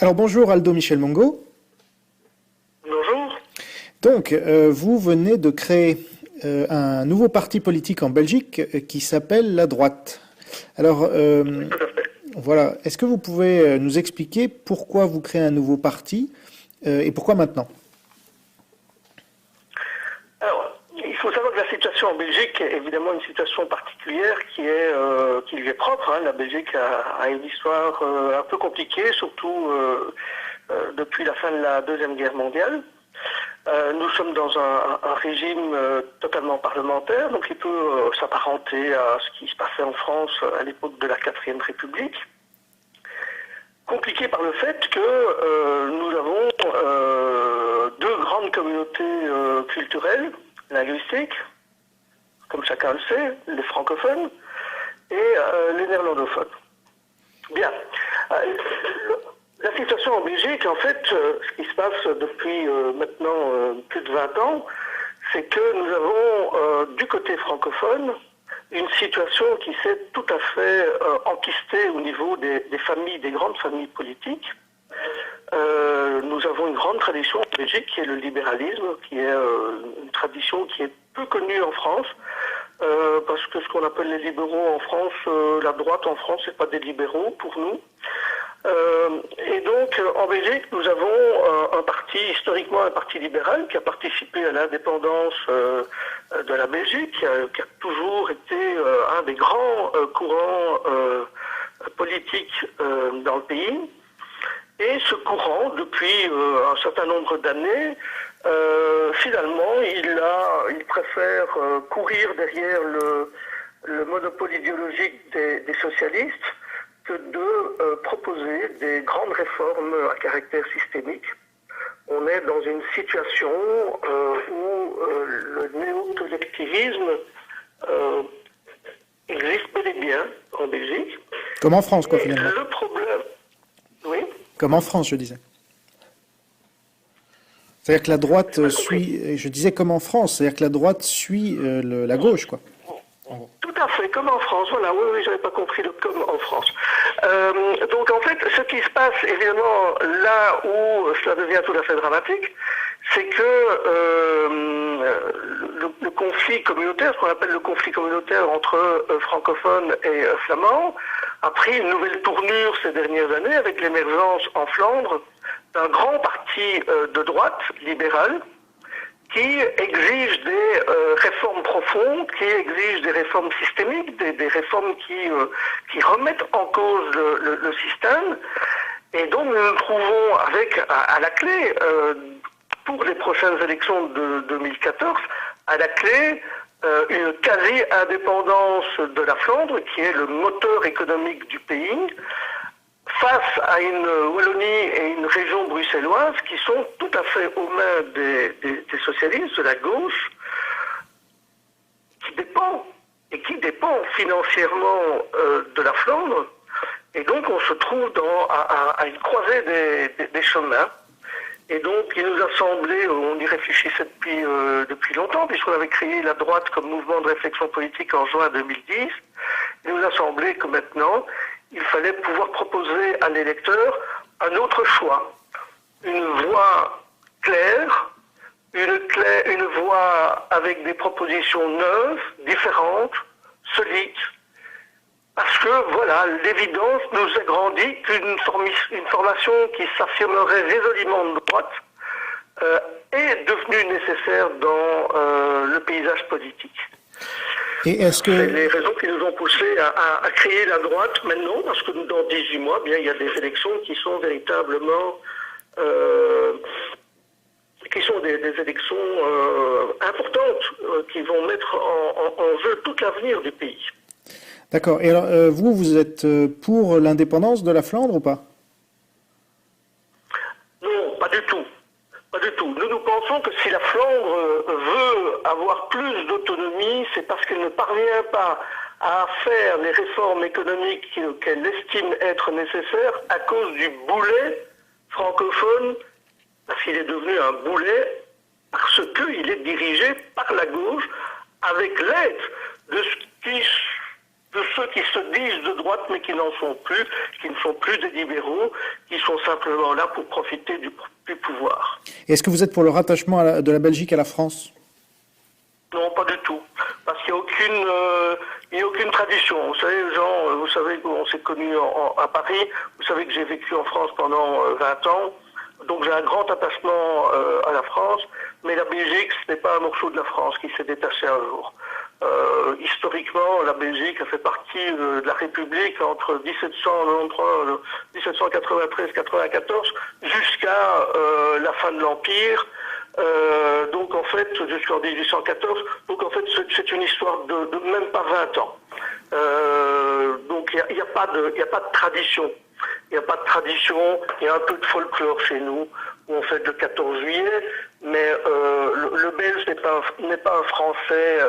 Alors bonjour Aldo Michel Mongo. Bonjour. Donc vous venez de créer un nouveau parti politique en Belgique qui s'appelle La Droite. Alors voilà, est-ce que vous pouvez nous expliquer pourquoi vous créez un nouveau parti et pourquoi maintenant? Alors, il faut savoir que la situation en Belgique est évidemment une situation particulière qui lui est propre. Hein. La Belgique a une histoire un peu compliquée, surtout depuis la fin de la Deuxième Guerre mondiale. Nous sommes dans un régime totalement parlementaire, donc il peut s'apparenter à ce qui se passait en France à l'époque de la Quatrième République. Compliqué par le fait que nous avons deux grandes communautés culturelles, linguistiques, comme chacun le sait, les francophones et les néerlandophones. Bien. La situation en Belgique, en fait, ce qui se passe depuis maintenant plus de 20 ans, c'est que nous avons du côté francophone une situation qui s'est tout à fait enquistée au niveau des familles, des grandes familles politiques. Nous avons une grande tradition en Belgique qui est le libéralisme, qui est une tradition qui est peu connue en France, parce que ce qu'on appelle les libéraux en France, la droite en France, c'est pas des libéraux pour nous. Et donc, en Belgique, nous avons un parti, historiquement un parti libéral, qui a participé à l'indépendance de la Belgique, qui a toujours été un des grands courants politiques dans le pays. Et ce courant, depuis un certain nombre d'années, finalement, il préfère courir derrière le monopole idéologique des socialistes que de proposer des grandes réformes à caractère systémique. On est dans une situation où le néo-collectivisme existe bel et bien en Belgique. Comme en France, quoi, finalement. Le problème... Oui. Comme en France, je disais. C'est-à-dire que la droite suit... Je disais comme en France, c'est-à-dire que la droite suit la gauche, quoi. Tout à fait, comme en France, voilà, oui, j'avais pas compris le comme en France. Donc en fait, ce qui se passe, évidemment, là où cela devient tout à fait dramatique, c'est que le conflit communautaire, ce qu'on appelle le conflit communautaire entre francophones et flamands, a pris une nouvelle tournure ces dernières années avec l'émergence en Flandre d'un grand parti de droite libérale, qui exige des réformes profondes, qui exige des réformes systémiques, des réformes qui remettent en cause le système. Et donc nous nous trouvons avec, à la clé, pour les prochaines élections de 2014, à la clé, une quasi-indépendance de la Flandre, qui est le moteur économique du pays, face à une Wallonie et une région bruxelloise qui sont tout à fait aux mains des socialistes, de la gauche, qui dépend financièrement de la Flandre. Et donc on se trouve à une croisée des chemins. Et donc il nous a semblé, on y réfléchissait depuis longtemps, puisqu'on avait créé la droite comme mouvement de réflexion politique en juin 2010, il nous a semblé que maintenant, il fallait pouvoir proposer à l'électeur un autre choix, une voie claire, une voie avec des propositions neuves, différentes, solides, parce que voilà, l'évidence nous a grandi qu'une formation qui s'affirmerait résolument de droite est devenue nécessaire dans le paysage politique. Et est-ce que... C'est les raisons qui nous ont poussés à créer la droite maintenant, parce que dans 18 mois, bien, il y a des élections qui sont véritablement des élections importantes qui vont mettre en jeu tout l'avenir du pays. D'accord. Et alors, vous êtes pour l'indépendance de la Flandre ou pas? Non, pas du tout. Pas du tout. Nous pensons que si la Flandre veut avoir plus d'autonomie, c'est parce qu'elle ne parvient pas à faire les réformes économiques qu'elle estime être nécessaires à cause du boulet francophone, parce qu'il est devenu un boulet, parce qu'il est dirigé par la gauche, avec l'aide de ce qui de ceux qui se disent de droite mais qui n'en sont plus, qui ne sont plus des libéraux, qui sont simplement là pour profiter du pouvoir. Et est-ce que vous êtes pour le rattachement de la Belgique à la France? Non, pas du tout. Parce qu'il n'y a aucune tradition. Vous savez, Jean, vous savez qu'on s'est connus à Paris, vous savez que j'ai vécu en France pendant 20 ans, donc j'ai un grand attachement à la France, mais la Belgique, ce n'est pas un morceau de la France qui s'est détaché un jour. Historiquement, la Belgique a fait partie de la République entre 1793-94 jusqu'à la fin de l'Empire. Donc en fait, jusqu'en 1814, donc en fait c'est une histoire de même pas 20 ans. Donc il n'y a pas de tradition. Il n'y a pas de tradition, il y a un peu de folklore chez nous, où on fête le 14 juillet, mais le Belge n'est pas un Français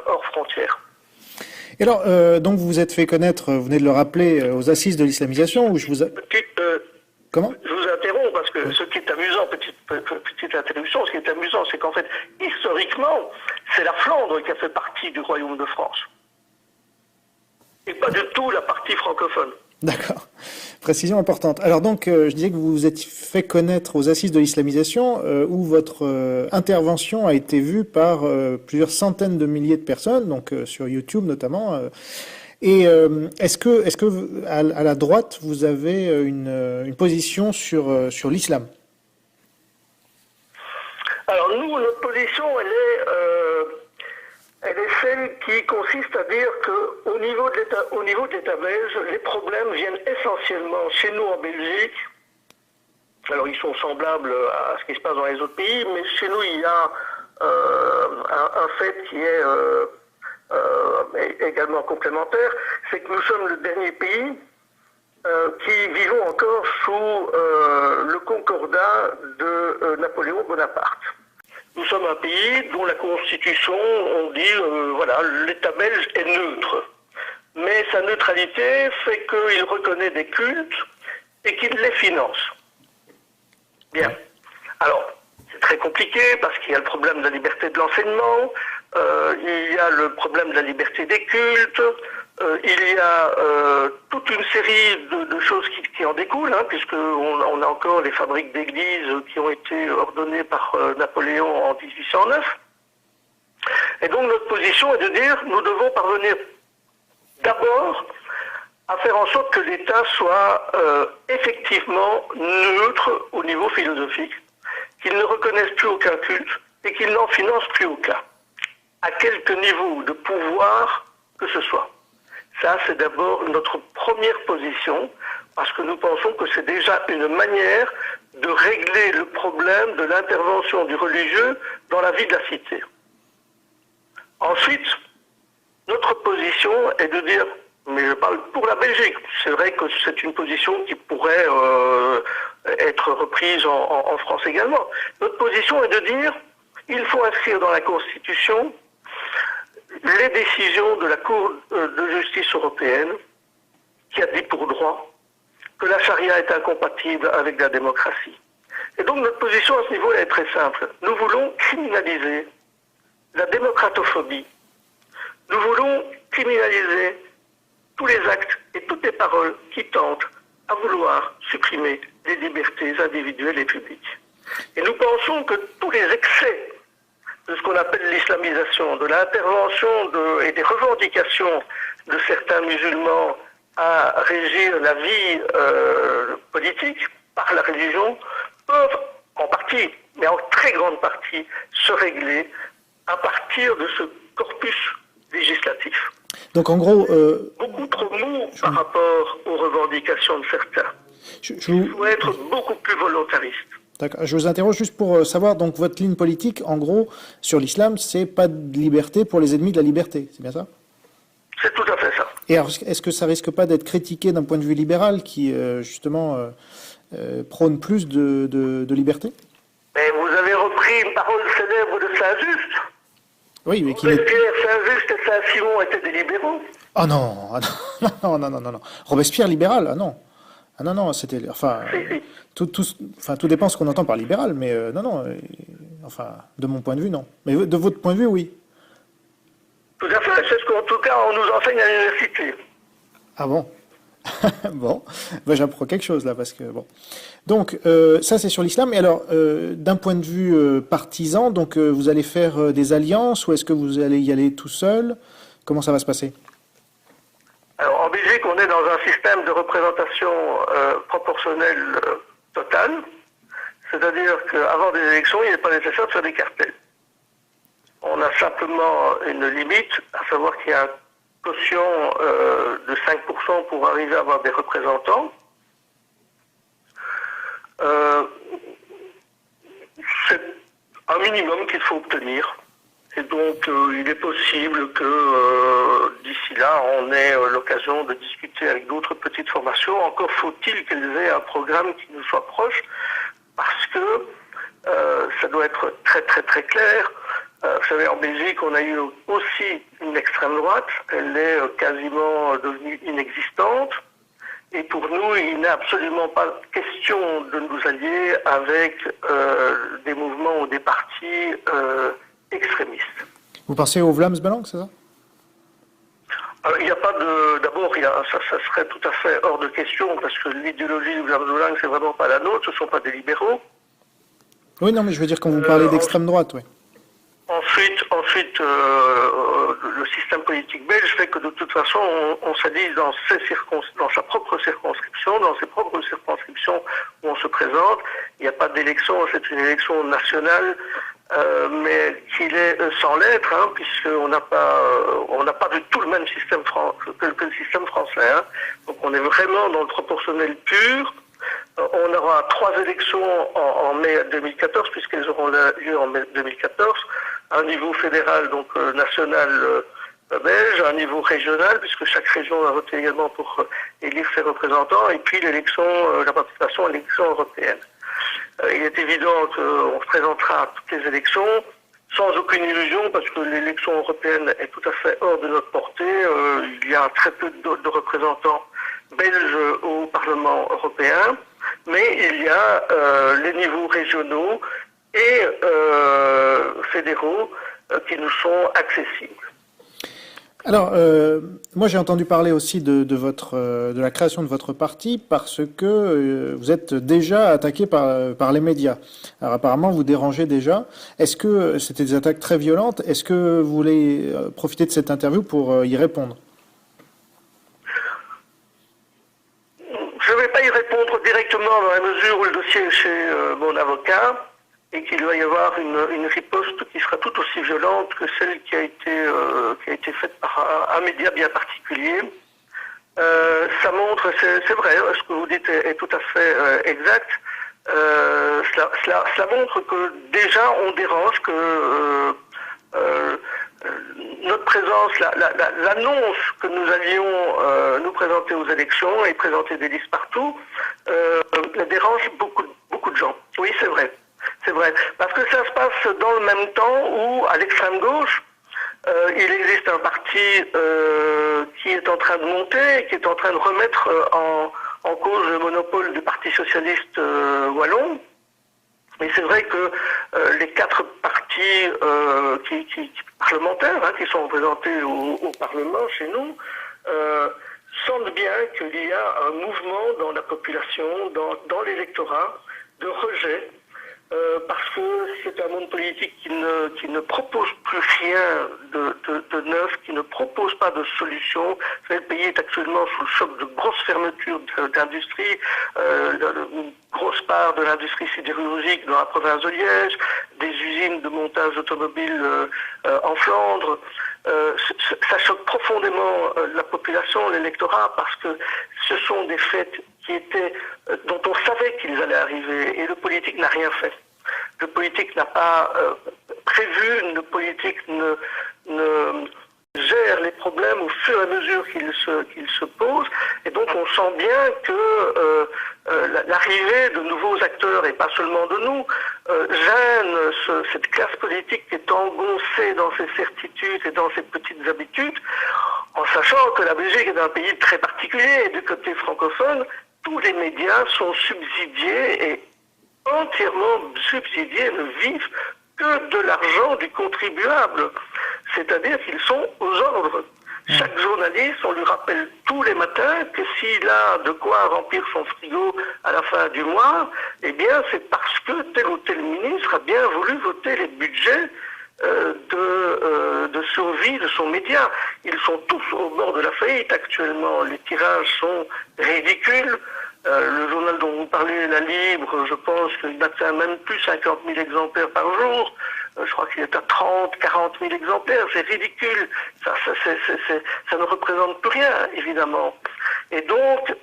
hors frontières. Et alors, donc vous vous êtes fait connaître, vous venez de le rappeler, aux assises de l'islamisation, où je vous... Comment? Je vous interromps parce que ce qui est amusant, petite interruption, ce qui est amusant, c'est qu'en fait, historiquement, c'est la Flandre qui a fait partie du Royaume de France. Et pas du tout la partie francophone. D'accord. Précision importante. Alors donc, je disais que vous vous êtes fait connaître aux assises de l'islamisation, où votre intervention a été vue par plusieurs centaines de milliers de personnes, donc sur YouTube notamment. Et est-ce que à la droite, vous avez une position sur l'islam? Alors nous, notre position, elle est celle qui consiste à dire qu'au niveau de l'État belge, les problèmes viennent essentiellement chez nous en Belgique. Alors ils sont semblables à ce qui se passe dans les autres pays, mais chez nous il y a un fait qui est également complémentaire, c'est que nous sommes le dernier pays qui vivons encore sous le concordat de Napoléon Bonaparte. Nous sommes un pays dont la Constitution, on dit, voilà, l'État belge est neutre. Mais sa neutralité fait qu'il reconnaît des cultes et qu'il les finance. Bien. Alors, c'est très compliqué parce qu'il y a le problème de la liberté de l'enseignement, il y a le problème de la liberté des cultes, il y a toute une série de choses qui en découlent, hein, puisqu'on a encore les fabriques d'églises qui ont été ordonnées par Napoléon en 1809. Et donc notre position est de dire nous devons parvenir d'abord à faire en sorte que l'État soit effectivement neutre au niveau philosophique, qu'il ne reconnaisse plus aucun culte et qu'il n'en finance plus aucun, à quelque niveau de pouvoir que ce soit. Ça, c'est d'abord notre première position, parce que nous pensons que c'est déjà une manière de régler le problème de l'intervention du religieux dans la vie de la cité. Ensuite, notre position est de dire, mais je parle pour la Belgique, c'est vrai que c'est une position qui pourrait être reprise en France également. Notre position est de dire, il faut inscrire dans la Constitution les décisions de la Cour de justice européenne qui a dit pour droit que la charia est incompatible avec la démocratie. Et donc notre position à ce niveau est très simple. Nous voulons criminaliser la démocratophobie. Nous voulons criminaliser tous les actes et toutes les paroles qui tentent à vouloir supprimer les libertés individuelles et publiques. Et nous pensons que tous les excès de ce qu'on appelle l'islamisation, de l'intervention et des revendications de certains musulmans à régir la vie politique par la religion peuvent en partie, mais en très grande partie, se régler à partir de ce corpus législatif. Donc en gros... beaucoup trop mou par rapport aux revendications de certains. Il faut être beaucoup plus volontariste. D'accord. Je vous interroge juste pour savoir, donc votre ligne politique, en gros, sur l'islam, c'est pas de liberté pour les ennemis de la liberté, c'est bien ça? C'est tout à fait ça. Et alors, est-ce que ça risque pas d'être critiqué d'un point de vue libéral qui, justement, prône plus de liberté? Mais vous avez repris une parole célèbre de Saint-Just. Oui, mais qui Robespierre, Saint-Just et Saint-Simon étaient des libéraux. Ah non, non. Robespierre libéral, ah non. Ah non, c'était... Enfin, tout dépend de ce qu'on entend par libéral, mais enfin, de mon point de vue, non. Mais de votre point de vue, oui. Tout à fait, c'est ce qu'on cas, on nous enseigne à l'université. Ah bon? Bon, ben, j'apprends quelque chose là parce que bon. Donc ça c'est sur l'islam. Et alors d'un point de vue partisan, donc vous allez faire des alliances ou est-ce que vous allez y aller tout seul? Comment ça va se passer? Alors en Belgique, on est dans un système de représentation proportionnelle totale, c'est-à-dire qu'avant des élections, il n'est pas nécessaire de faire des cartels. On a simplement une limite, à savoir qu'il y a un quotient de 5% pour arriver à avoir des représentants. C'est un minimum qu'il faut obtenir. Et donc, il est possible que d'ici là, on ait l'occasion de discuter avec d'autres petites formations. Encore faut-il qu'elles aient un programme qui nous soit proche, parce que ça doit être très très très clair. Vous savez, en Belgique, on a eu aussi une extrême droite. Elle est quasiment devenue inexistante. Et pour nous, il n'est absolument pas question de nous allier avec des mouvements ou des partis extrémistes. Vous pensez au Vlaams-Belang, c'est ça? Il n'y a pas de... D'abord, ça serait tout à fait hors de question, parce que l'idéologie du Vlaams-Belang, c'est vraiment pas la nôtre, ce ne sont pas des libéraux. Oui, non, mais je veux dire quand vous parlez d'extrême droite, oui. Ensuite, le système politique belge fait que de toute façon, on s'allie dans sa propre circonscription, dans ses propres circonscriptions où on se présente. Il n'y a pas d'élection, c'est une élection nationale, mais qu'il est sans lettres, hein, puisqu'on n'a pas du tout le même système que le système français. Hein. Donc on est vraiment dans le proportionnel pur. On aura 3 élections en mai 2014, puisqu'elles auront lieu en mai 2014, un niveau fédéral, donc national belge, un niveau régional, puisque chaque région va voter également pour élire ses représentants, et puis la participation à l'élection européenne. Il est évident qu'on se présentera à toutes les élections, sans aucune illusion, parce que l'élection européenne est tout à fait hors de notre portée. Il y a très peu de représentants belges au Parlement européen, mais il y a les niveaux régionaux et fédéraux qui nous sont accessibles. Alors, moi j'ai entendu parler aussi de la création de votre parti parce que vous êtes déjà attaqué par les médias. Alors apparemment vous dérangez déjà. Est-ce que c'était des attaques très violentes? Est-ce que vous voulez profiter de cette interview pour y répondre? Je ne vais pas y répondre directement dans la mesure où le dossier est chez mon avocat et qu'il va y avoir une riposte qui sera tout aussi violente que celle qui a été faite par un média bien particulier. Ça montre, c'est vrai, ce que vous dites est tout à fait exact. Cela montre que déjà on dérange, que notre présence, l'annonce que nous allions nous présenter aux élections et présenter des listes partout, dérange beaucoup de gens. Oui, c'est vrai. C'est vrai. Parce que ça se passe dans le même temps où, à l'extrême gauche, il existe un parti qui est en train de monter, qui est en train de remettre en cause le monopole du Parti socialiste wallon. Mais c'est vrai que les 4 partis parlementaires qui sont représentés au Parlement chez nous sentent bien qu'il y a un mouvement dans la population, dans l'électorat, de rejet. Parce que c'est un monde politique qui ne propose plus rien de neuf, qui ne propose pas de solution. Le pays est actuellement sous le choc de grosses fermetures d'industrie, une grosse part de l'industrie sidérurgique dans la province de Liège, des usines de montage automobiles en Flandre. Ça choque profondément la population, l'électorat, parce que ce sont des faits dont on savait qu'ils allaient arriver, et le politique n'a rien fait. Le politique n'a pas prévu, le politique ne gère les problèmes au fur et à mesure qu'ils se posent, et donc on sent bien que l'arrivée de nouveaux acteurs, et pas seulement de nous, gêne cette classe politique qui est engoncée dans ses certitudes et dans ses petites habitudes, en sachant que la Belgique est un pays très particulier, et du côté francophone, tous les médias sont subsidiés et entièrement subsidiés, ne vivent que de l'argent du contribuable. C'est-à-dire qu'ils sont aux ordres. Chaque journaliste, on lui rappelle tous les matins que s'il a de quoi remplir son frigo à la fin du mois, eh bien c'est parce que tel ou tel ministre a bien voulu voter les budgets de survie de son média. Ils sont tous au bord de la faillite actuellement. Les tirages sont ridicules. Le journal dont vous parlez, La Libre, je pense qu'il atteint même plus 50 000 exemplaires par jour. Je crois qu'il est à 30, 40 000 exemplaires. C'est ridicule. Ça ne représente plus rien, évidemment. Et donc,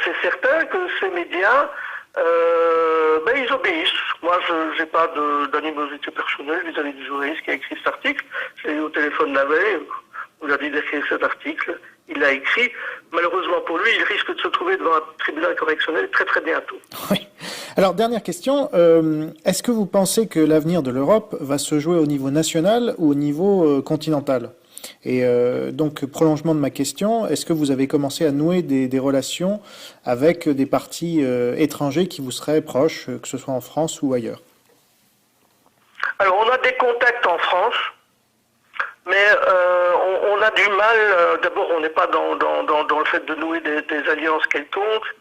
c'est certain que ces médias, ils obéissent. Moi, je n'ai pas d'animosité personnelle vis-à-vis du journaliste qui a écrit cet article. Je l'ai eu au téléphone la veille. On lui a dit d'écrire cet article. Il l'a écrit. Malheureusement pour lui, il risque de se trouver devant un tribunal correctionnel très très bientôt. Oui. Alors, dernière question. Est-ce que vous pensez que l'avenir de l'Europe va se jouer au niveau national ou au niveau continental ? Et donc, prolongement de ma question, est-ce que vous avez commencé à nouer des relations avec des partis étrangers qui vous seraient proches, que ce soit en France ou ailleurs ? Alors, on a des contacts en France. Mais on a du mal, d'abord on n'est pas dans le fait de nouer des alliances quelconques,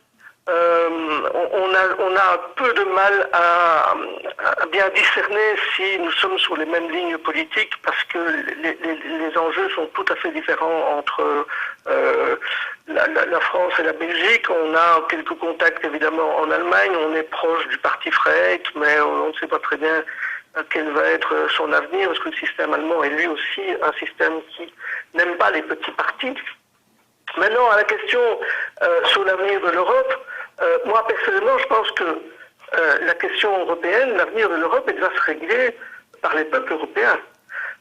on a un peu de mal à bien discerner si nous sommes sur les mêmes lignes politiques parce que les enjeux sont tout à fait différents entre la France et la Belgique. On a quelques contacts évidemment en Allemagne, on est proche du parti Freyk, mais on ne sait pas très bien quel va être son avenir, parce que le système allemand est lui aussi un système qui n'aime pas les petits partis. Maintenant, à la question sur l'avenir de l'Europe, moi personnellement, je pense que la question européenne, l'avenir de l'Europe, elle va se régler par les peuples européens.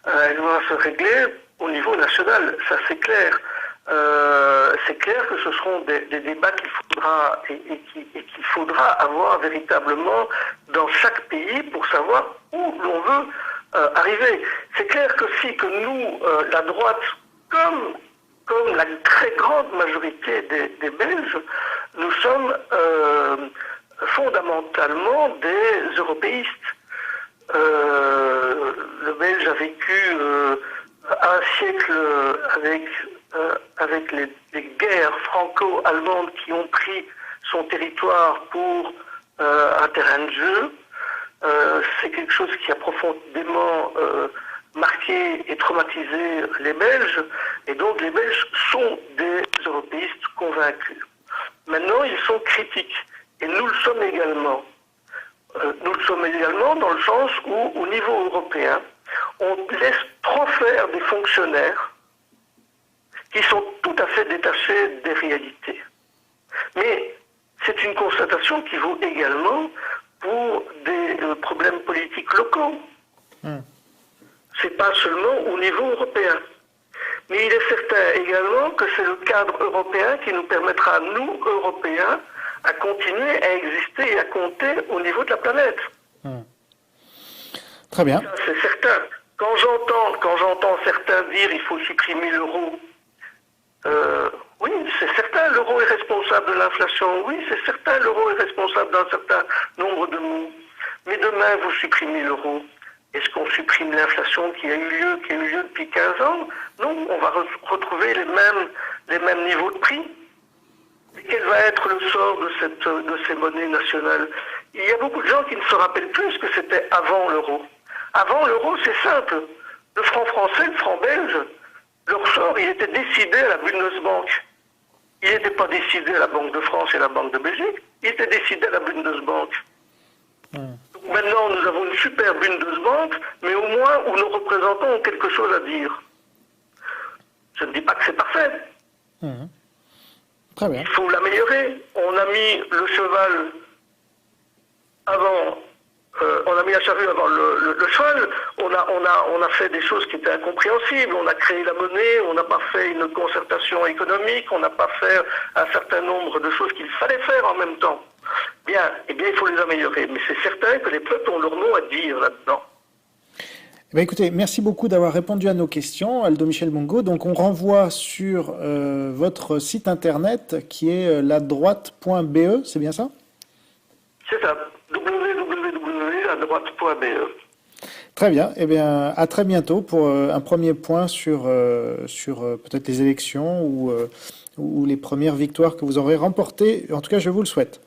Elle va se régler au niveau national, ça c'est clair. C'est clair que ce seront des débats qu'il faudra qu'il faudra avoir véritablement dans chaque pays pour savoir où l'on veut arriver. C'est clair que si que nous, la droite, comme la très grande majorité des Belges, nous sommes fondamentalement des européistes. Le Belge a vécu un siècle avec les guerres franco-allemandes qui ont pris son territoire pour un terrain de jeu. C'est quelque chose qui a profondément marqué et traumatisé les Belges. Et donc les Belges sont des européistes convaincus. Maintenant, ils sont critiques. Et nous le sommes également. Nous le sommes également dans le sens où, au niveau européen, on laisse trop faire des fonctionnaires qui sont tout à fait détachés des réalités. Mais c'est une constatation qui vaut également pour des problèmes politiques locaux. C'est pas seulement au niveau européen. Mais il est certain également que c'est le cadre européen qui nous permettra, nous, Européens, à continuer à exister et à compter au niveau de la planète. Très bien. Ça, c'est certain. Quand j'entends certains dire il faut supprimer l'euro, oui, c'est certain, l'euro est responsable de l'inflation. Oui, c'est certain, l'euro est responsable d'un certain nombre de maux. Mais demain, vous supprimez l'euro. Est-ce qu'on supprime l'inflation qui a eu lieu depuis 15 ans? Non, on va retrouver les mêmes niveaux de prix. Et quel va être le sort de ces monnaies nationales? Il y a beaucoup de gens qui ne se rappellent plus ce que c'était avant l'euro. Avant l'euro, c'est simple. Le franc français, le franc belge, leur sort, il était décidé à la Bundesbank. Il n'était pas décidé à la Banque de France et à la Banque de Belgique. Il était décidé à la Bundesbank. Donc maintenant, nous avons une super Bundesbank, mais au moins où nos représentants ont quelque chose à dire. Je ne dis pas que c'est parfait. Très bien. Il faut l'améliorer. On a mis le cheval avant, on a mis la charrue avant le cheval. On a fait des choses qui étaient incompréhensibles. On a créé la monnaie, on n'a pas fait une concertation économique, on n'a pas fait un certain nombre de choses qu'il fallait faire en même temps. Bien, eh bien, il faut les améliorer. Mais c'est certain que les peuples ont leur mot à dire là-dedans. Eh bien, écoutez, merci beaucoup d'avoir répondu à nos questions, Aldo Michel Bongo. Donc, on renvoie sur votre site internet qui est ladroite.be, c'est bien ça? C'est ça, www.ladroite.be. Très bien. Eh bien, à très bientôt pour un premier point sur peut-être les élections ou les premières victoires que vous aurez remportées. En tout cas, je vous le souhaite.